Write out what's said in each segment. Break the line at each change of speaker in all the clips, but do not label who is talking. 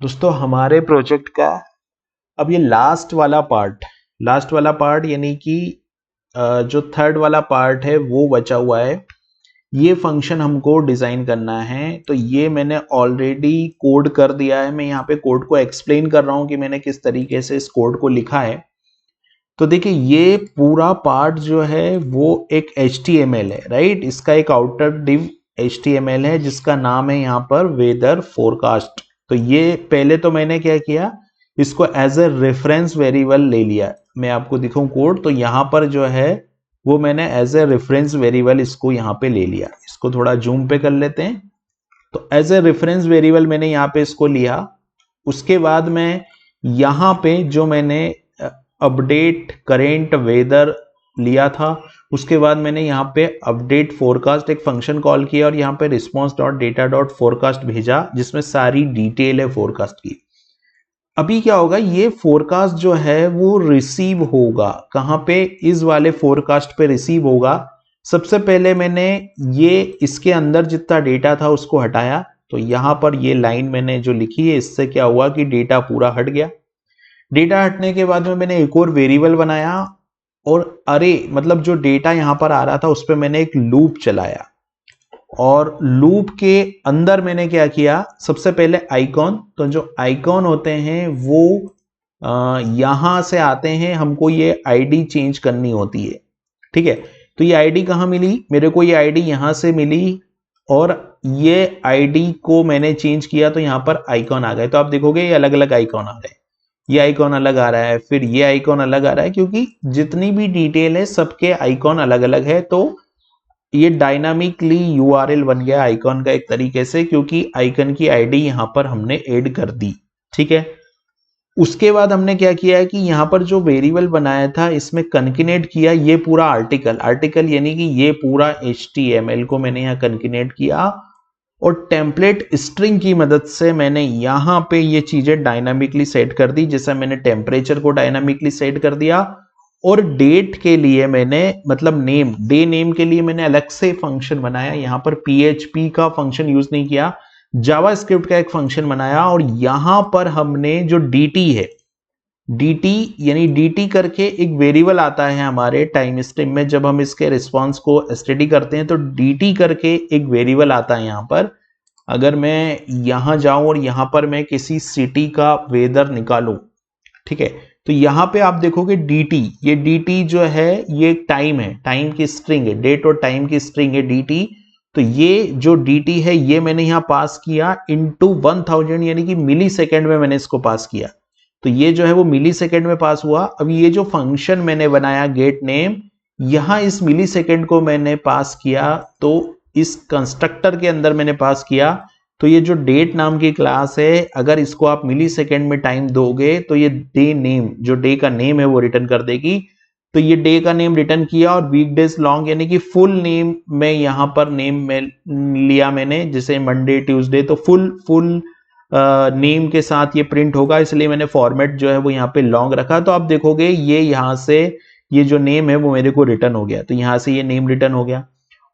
दोस्तों हमारे प्रोजेक्ट का अब ये लास्ट वाला पार्ट यानी कि जो थर्ड वाला पार्ट है वो बचा हुआ है। ये फंक्शन हमको डिजाइन करना है, तो ये मैंने ऑलरेडी कोड कर दिया है। मैं यहाँ पे कोड को एक्सप्लेन कर रहा हूँ कि मैंने किस तरीके से इस कोड को लिखा है। तो देखिए ये पूरा पार्ट जो है वो एक HTML है, राइट। इसका एक आउटर डिव HTML है जिसका नाम है यहाँ पर वेदर फोरकास्ट। तो ये पहले तो मैंने क्या किया, इसको एज ए रेफरेंस वेरिएबल ले लिया। मैं आपको दिखाऊं कोड, तो यहाँ पर जो है वो मैंने एज ए रेफरेंस वेरिएबल इसको यहाँ पे ले लिया। इसको थोड़ा जूम पे कर लेते हैं। तो एज ए रेफरेंस वेरिएबल मैंने यहाँ पे इसको लिया। उसके बाद मैं यहाँ पे जो मैंने अपडेट करेंट वेदर लिया था, उसके बाद मैंने यहाँ पे अपडेट फोरकास्ट एक फंक्शन कॉल किया और यहाँ पे response dot data dot forecast भेजा जिसमें सारी डिटेल है फोरकास्ट की। अभी क्या होगा, ये फोरकास्ट जो है वो रिसीव होगा कहाँ पे, इस वाले फोरकास्ट पे रिसीव होगा। सबसे पहले मैंने ये इसके अंदर जितना डेटा था उसको हटाया। तो यहाँ पर ये लाइन मैंने जो लिखी है, इससे क्या हुआ कि डेटा पूरा हट गया। डेटा हटने के बाद में मैंने एक और वेरिएबल बनाया और अरे मतलब जो डेटा यहां पर आ रहा था उस पर मैंने एक लूप चलाया। और लूप के अंदर मैंने क्या किया, सबसे पहले आइकॉन, तो जो आइकॉन होते हैं वो यहां से आते हैं, हमको ये आईडी चेंज करनी होती है, ठीक है। तो ये आईडी कहां मिली मेरे को, ये आईडी यहां से मिली और ये आईडी को मैंने चेंज किया तो यहां पर आइकॉन आ गए। तो आप देखोगे ये अलग अलग आइकॉन आ गए, ये आइकॉन अलग आ रहा है, फिर ये आइकॉन अलग आ रहा है, क्योंकि जितनी भी डिटेल है सबके आइकॉन अलग अलग है। तो ये डायनामिकली यूआरएल बन गया आइकॉन का एक तरीके से, क्योंकि आइकन की आईडी यहां पर हमने ऐड कर दी, ठीक है। उसके बाद हमने क्या किया है कि यहां पर जो वेरिएबल बनाया था इसमें कंकेनेट किया ये पूरा आर्टिकल यानी कि ये पूरा HTML को मैंने यहाँ कंकेनेट किया और टेम्पलेट स्ट्रिंग की मदद से मैंने यहाँ पे ये चीजें डायनामिकली सेट कर दी। जैसा मैंने टेम्परेचर को डायनामिकली सेट कर दिया और डेट के लिए मैंने मतलब नेम, डे नेम के लिए मैंने अलग से फंक्शन बनाया। यहाँ पर PHP का फंक्शन यूज नहीं किया, जावास्क्रिप्ट का एक फंक्शन बनाया और यहाँ पर हमने जो DT है, DT यानी DT करके एक वेरिएबल आता है हमारे टाइम स्ट्रिंग में। जब हम इसके रिस्पॉन्स को स्टडी करते हैं तो DT करके एक वेरिएबल आता है यहाँ पर। अगर मैं यहाँ जाऊं और यहाँ पर मैं किसी सिटी का वेदर निकालूं, ठीक है, तो यहाँ पे आप देखोगे DT, ये DT जो है ये टाइम है, टाइम की स्ट्रिंग है, डेट और टाइम की स्ट्रिंग है DT। तो ये जो DT है ये मैंने यहाँ पास किया इनटू 1000 यानी कि मिली सेकेंड में मैंने इसको पास किया। तो ये जो है वो मिली सेकेंड में पास हुआ। अब ये जो फंक्शन मैंने बनाया गेट नेम, यहां इस मिली सेकेंड को मैंने पास किया, तो इस कंस्ट्रक्टर के अंदर मैंने पास किया। तो ये जो डेट नाम की क्लास है, अगर इसको आप मिली सेकेंड में टाइम दोगे तो ये डे नेम, जो डे का नेम है वो रिटर्न कर देगी। तो ये डे का नेम रिटर्न किया और वीकडेज लॉन्ग यानी कि फुल नेम में यहाँ पर नेम में लिया मैंने, जैसे मंडे ट्यूसडे, तो फुल नेम के साथ ये प्रिंट होगा, इसलिए मैंने फॉर्मेट जो है वो यहाँ पे लॉन्ग रखा। तो आप देखोगे ये यहाँ से ये जो नेम है वो मेरे को रिटर्न हो गया, तो यहाँ से ये नेम रिटर्न हो गया।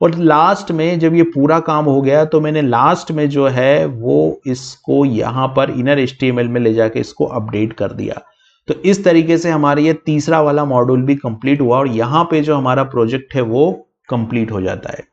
और लास्ट में जब ये पूरा काम हो गया तो मैंने लास्ट में जो है वो इसको यहाँ पर इनर HTML में ले जाके इसको अपडेट कर दिया। तो इस तरीके से हमारा ये तीसरा वाला मॉड्यूल भी कंप्लीट हुआ और यहाँ पे जो हमारा प्रोजेक्ट है वो कंप्लीट हो जाता है।